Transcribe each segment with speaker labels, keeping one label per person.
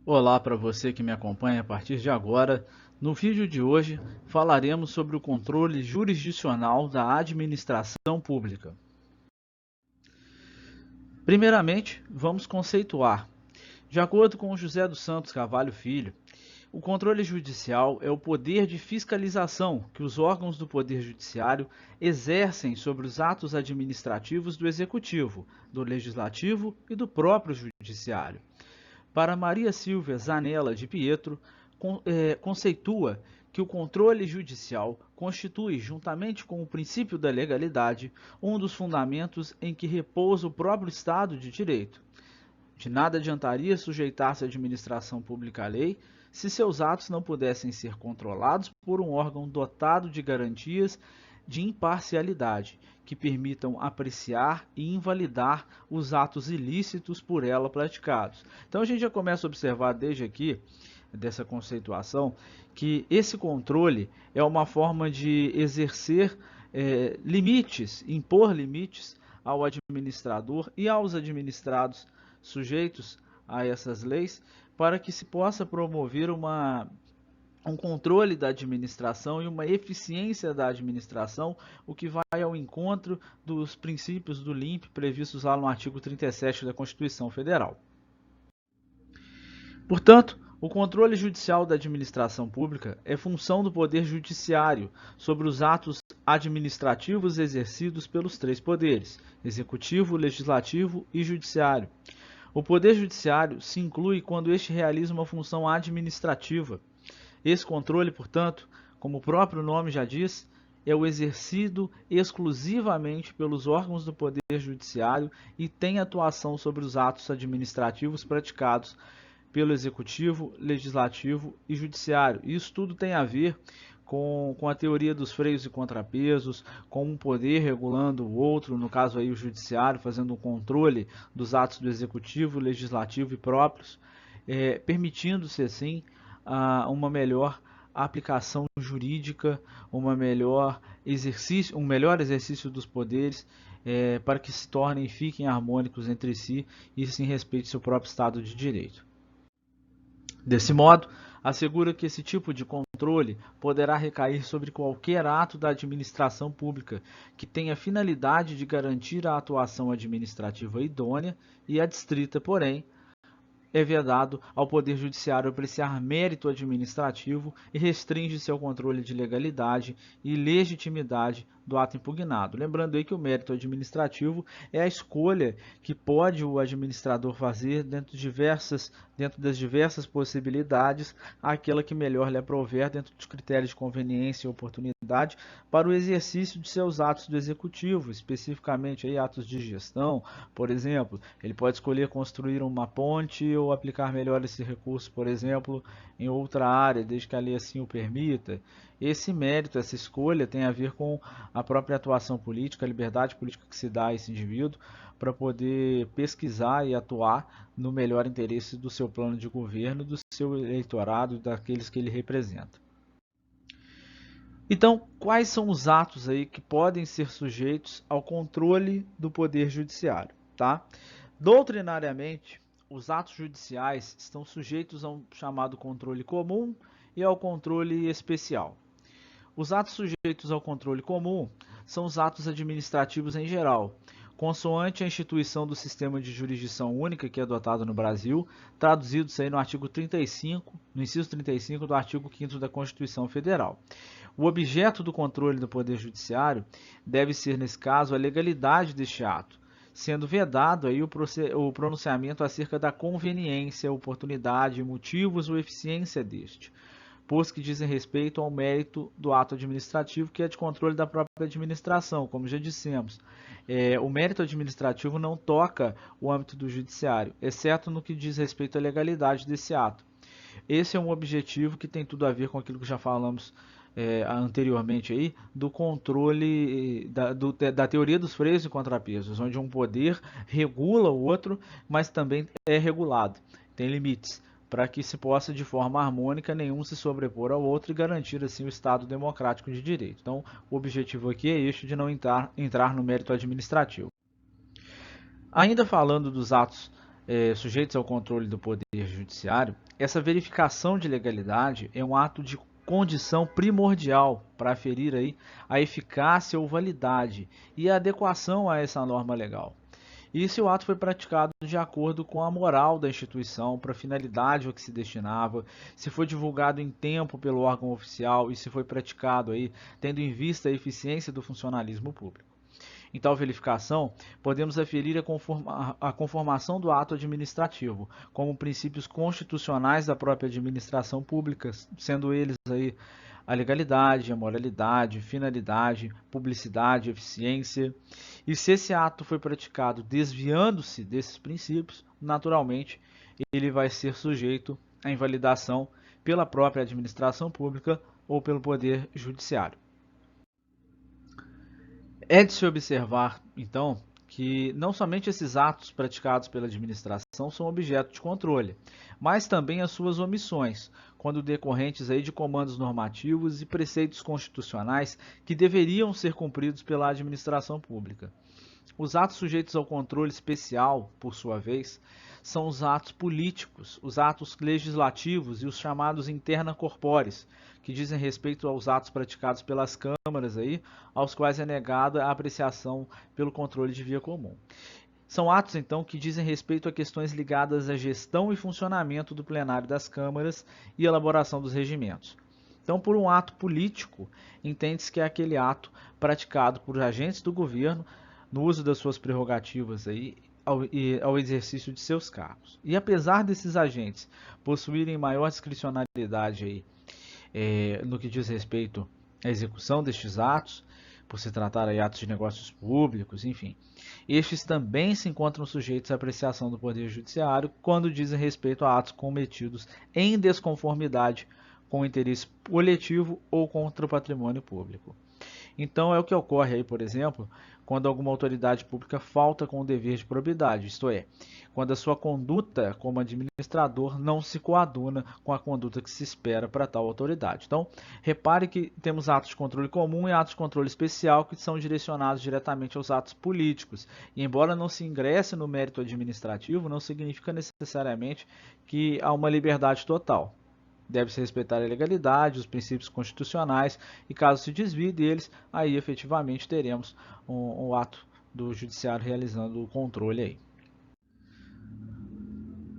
Speaker 1: Olá para você que me acompanha a partir de agora. No vídeo de hoje falaremos sobre o controle jurisdicional da administração pública. Primeiramente, vamos conceituar. De acordo com José dos Santos Carvalho Filho, o controle judicial é o poder de fiscalização que os órgãos do Poder Judiciário exercem sobre os atos administrativos do Executivo, do Legislativo e do próprio Judiciário. Para Maria Silvia Zanella de Pietro, conceitua que o controle judicial constitui, juntamente com o princípio da legalidade, um dos fundamentos em que repousa o próprio Estado de Direito. De nada adiantaria sujeitar-se à administração pública à lei se seus atos não pudessem ser controlados por um órgão dotado de garantias de imparcialidade, que permitam apreciar e invalidar os atos ilícitos por ela praticados. Então a gente já começa a observar desde aqui, dessa conceituação, que esse controle é uma forma de exercer limites, impor limites ao administrador e aos administrados sujeitos a essas leis, para que se possa promover um controle da administração e uma eficiência da administração, o que vai ao encontro dos princípios do LIMP previstos lá no artigo 37 da Constituição Federal. Portanto, o controle judicial da administração pública é função do Poder Judiciário sobre os atos administrativos exercidos pelos três poderes: Executivo, Legislativo e Judiciário. O Poder Judiciário se inclui quando este realiza uma função administrativa. Esse controle, portanto, como o próprio nome já diz, é o exercido exclusivamente pelos órgãos do Poder Judiciário e tem atuação sobre os atos administrativos praticados pelo Executivo, Legislativo e Judiciário. Isso tudo tem a ver com a teoria dos freios e contrapesos, com um poder regulando o outro, no caso aí o Judiciário, fazendo um controle dos atos do Executivo, Legislativo e próprios, permitindo-se assim uma melhor aplicação jurídica, um melhor exercício dos poderes, para que se tornem e fiquem harmônicos entre si e se respeite seu próprio Estado de Direito. Desse modo, assegura que esse tipo de controle poderá recair sobre qualquer ato da administração pública que tenha a finalidade de garantir a atuação administrativa idônea e adstrita, porém, é vedado ao Poder Judiciário apreciar mérito administrativo e restringe-se ao controle de legalidade e legitimidade do ato impugnado. Lembrando aí que o mérito administrativo é a escolha que pode o administrador fazer dentro das diversas possibilidades, aquela que melhor lhe aprouver dentro dos critérios de conveniência e oportunidade para o exercício de seus atos do executivo, especificamente aí atos de gestão. Por exemplo, ele pode escolher construir uma ponte ou aplicar melhor esse recurso, por exemplo, em outra área, desde que a lei assim o permita. Esse mérito, essa escolha tem a ver com a própria atuação política, a liberdade política que se dá a esse indivíduo para poder pesquisar e atuar no melhor interesse do seu plano de governo, do seu eleitorado, daqueles que ele representa. Então, quais são os atos aí que podem ser sujeitos ao controle do Poder Judiciário, tá? Doutrinariamente, os atos judiciais estão sujeitos a um chamado controle comum e ao controle especial. Os atos sujeitos ao controle comum são os atos administrativos em geral, consoante a instituição do sistema de jurisdição única que é adotado no Brasil, traduzidos aí no artigo 35, no inciso 35 do artigo 5º da Constituição Federal. O objeto do controle do Poder Judiciário deve ser, nesse caso, a legalidade deste ato, sendo vedado aí o pronunciamento acerca da conveniência, oportunidade, motivos ou eficiência deste, pois que dizem respeito ao mérito do ato administrativo, que é de controle da própria administração, como já dissemos. O mérito administrativo não toca o âmbito do judiciário, exceto no que diz respeito à legalidade desse ato. Esse é um objetivo que tem tudo a ver com aquilo que já falamos anteriormente aí, do controle da teoria dos freios e contrapesos, onde um poder regula o outro, mas também é regulado, tem limites, para que se possa de forma harmônica nenhum se sobrepor ao outro e garantir assim o Estado democrático de direito. Então, o objetivo aqui é este de não entrar no mérito administrativo. Ainda falando dos atos sujeitos ao controle do Poder Judiciário, essa verificação de legalidade é um ato de condição primordial para aferir aí a eficácia ou validade e a adequação a essa norma legal. E se o ato foi praticado de acordo com a moral da instituição, para a finalidade a que se destinava, se foi divulgado em tempo pelo órgão oficial e se foi praticado aí tendo em vista a eficiência do funcionalismo público. Em tal verificação, podemos aferir a conformação do ato administrativo, como princípios constitucionais da própria administração pública, sendo eles aí a legalidade, a moralidade, finalidade, publicidade, eficiência. E se esse ato foi praticado desviando-se desses princípios, naturalmente ele vai ser sujeito à invalidação pela própria administração pública ou pelo Poder Judiciário. É de se observar, então, que não somente esses atos praticados pela administração são objeto de controle, mas também as suas omissões, quando decorrentes aí de comandos normativos e preceitos constitucionais que deveriam ser cumpridos pela administração pública. Os atos sujeitos ao controle especial, por sua vez, são os atos políticos, os atos legislativos e os chamados interna corporis, que dizem respeito aos atos praticados pelas câmaras aí, aos quais é negada a apreciação pelo controle de via comum. São atos, então, que dizem respeito a questões ligadas à gestão e funcionamento do plenário das câmaras e elaboração dos regimentos. Então, por um ato político, entende-se que é aquele ato praticado por agentes do governo no uso das suas prerrogativas aí, ao exercício de seus cargos. E apesar desses agentes possuírem maior discricionalidade aí, no que diz respeito à execução destes atos, por se tratar de atos de negócios públicos, enfim, estes também se encontram sujeitos à apreciação do Poder Judiciário quando dizem respeito a atos cometidos em desconformidade com o interesse coletivo ou contra o patrimônio público. Então é o que ocorre aí, por exemplo, quando alguma autoridade pública falta com o dever de probidade, isto é, quando a sua conduta como administrador não se coaduna com a conduta que se espera para tal autoridade. Então, repare que temos atos de controle comum e atos de controle especial que são direcionados diretamente aos atos políticos. E embora não se ingresse no mérito administrativo, não significa necessariamente que há uma liberdade total. Deve-se respeitar a legalidade, os princípios constitucionais e caso se desvie deles, aí efetivamente teremos um ato do judiciário realizando o controle aí.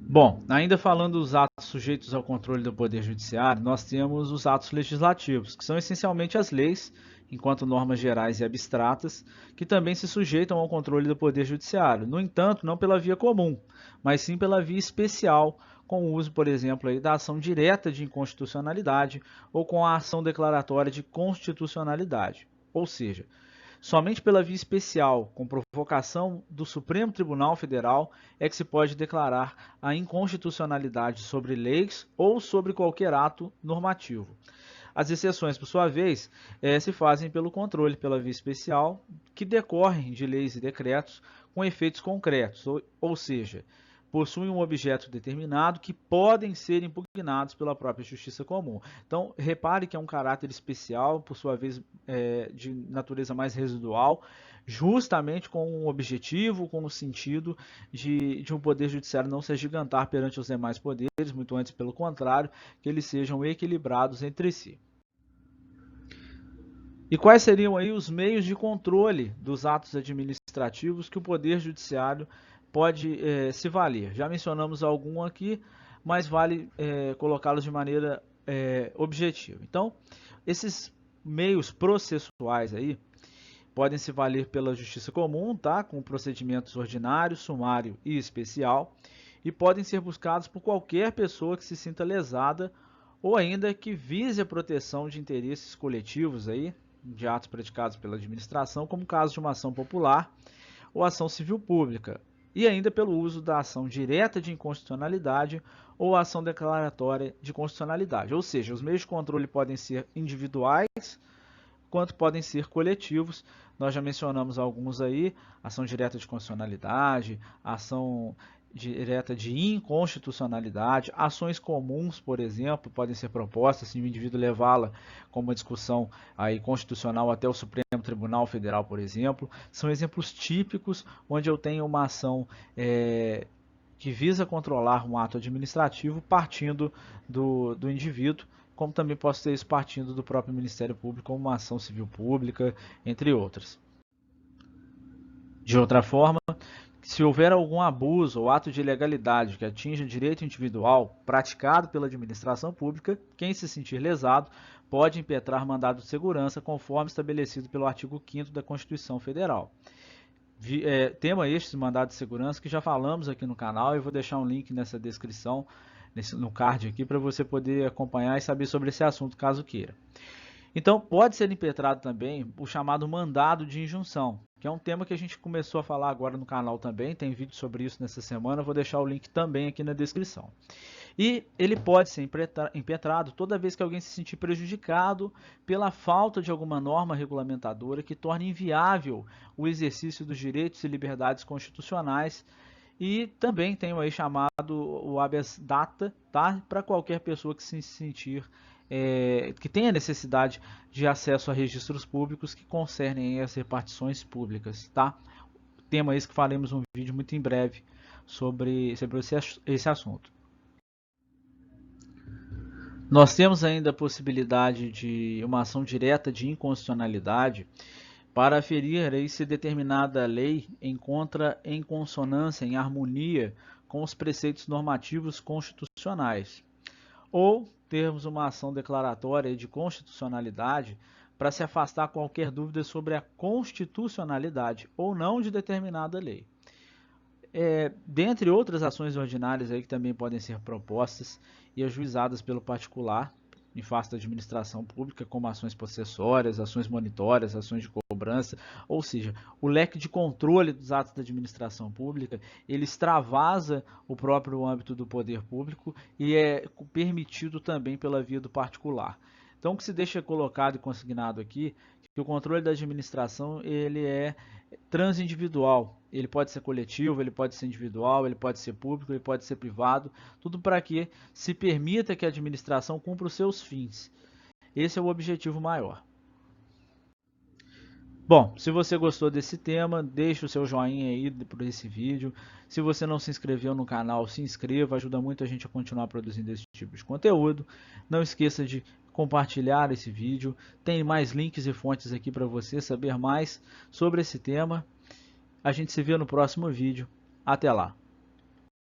Speaker 1: Bom, ainda falando dos atos sujeitos ao controle do Poder Judiciário, nós temos os atos legislativos, que são essencialmente as leis, enquanto normas gerais e abstratas, que também se sujeitam ao controle do Poder Judiciário. No entanto, não pela via comum, mas sim pela via especial, com o uso, por exemplo, aí, da ação direta de inconstitucionalidade ou com a ação declaratória de constitucionalidade. Ou seja, somente pela via especial, com provocação do Supremo Tribunal Federal, é que se pode declarar a inconstitucionalidade sobre leis ou sobre qualquer ato normativo. As exceções, por sua vez, se fazem pelo controle pela via especial, que decorrem de leis e decretos com efeitos concretos, ou seja, possuem um objeto determinado que podem ser impugnados pela própria justiça comum. Então, repare que é um caráter especial, por sua vez, de natureza mais residual, justamente com um objetivo, com o sentido de um poder judiciário não se agigantar perante os demais poderes, muito antes pelo contrário, que eles sejam equilibrados entre si. E quais seriam aí os meios de controle dos atos administrativos que o Poder Judiciário pode se valer? Já mencionamos algum aqui, mas vale colocá-los de maneira objetiva. Então, esses meios processuais aí podem se valer pela justiça comum, tá? Com procedimentos ordinário, sumário e especial, e podem ser buscados por qualquer pessoa que se sinta lesada ou ainda que vise a proteção de interesses coletivos aí, de atos praticados pela administração, como o caso de uma ação popular ou ação civil pública, e ainda pelo uso da ação direta de inconstitucionalidade ou ação declaratória de constitucionalidade. Ou seja, os meios de controle podem ser individuais, quanto podem ser coletivos. Nós já mencionamos alguns aí: ação direta de constitucionalidade, ação direta de inconstitucionalidade, ações comuns, por exemplo, podem ser propostas se o indivíduo levá-la com uma discussão aí constitucional até o Supremo Tribunal Federal, por exemplo. São exemplos típicos onde eu tenho uma ação que visa controlar um ato administrativo partindo do indivíduo, como também pode ser isso partindo do próprio Ministério Público, como uma ação civil pública, entre outras. De outra forma, se houver algum abuso ou ato de ilegalidade que atinja direito individual praticado pela administração pública, quem se sentir lesado pode impetrar mandado de segurança conforme estabelecido pelo artigo 5º da Constituição Federal. Tema este, mandado de segurança, que já falamos aqui no canal, e vou deixar um link nessa descrição, no card aqui, para você poder acompanhar e saber sobre esse assunto, caso queira. Então, pode ser impetrado também o chamado mandado de injunção, que é um tema que a gente começou a falar agora no canal também, tem vídeo sobre isso nessa semana, vou deixar o link também aqui na descrição. E ele pode ser impetrado toda vez que alguém se sentir prejudicado pela falta de alguma norma regulamentadora que torne inviável o exercício dos direitos e liberdades constitucionais. E também tem aí chamado o habeas data, tá? Para qualquer pessoa que se sentir que tenha necessidade de acesso a registros públicos que concernem as repartições públicas, tá? Tema esse que faremos um vídeo muito em breve sobre esse assunto. Nós temos ainda a possibilidade de uma ação direta de inconstitucionalidade para aferir aí se determinada lei encontra em consonância, em harmonia com os preceitos normativos constitucionais, ou termos uma ação declaratória de constitucionalidade para se afastar qualquer dúvida sobre a constitucionalidade ou não de determinada lei. Dentre outras ações ordinárias aí que também podem ser propostas e ajuizadas pelo particular em face da administração pública, como ações possessórias, ações monitórias, ações de cobrança, ou seja, o leque de controle dos atos da administração pública, ele extravasa o próprio âmbito do poder público e é permitido também pela via do particular. Então, o que se deixa colocado e consignado aqui, que o controle da administração ele é transindividual, ele pode ser coletivo, ele pode ser individual, ele pode ser público, ele pode ser privado, tudo para que se permita que a administração cumpra os seus fins. Esse é o objetivo maior. Bom, se você gostou desse tema, deixe o seu joinha aí por esse vídeo. Se você não se inscreveu no canal, se inscreva, ajuda muito a gente a continuar produzindo esse tipo de conteúdo. Não esqueça de compartilhar esse vídeo. Tem mais links e fontes aqui para você saber mais sobre esse tema. A gente se vê no próximo vídeo. Até lá!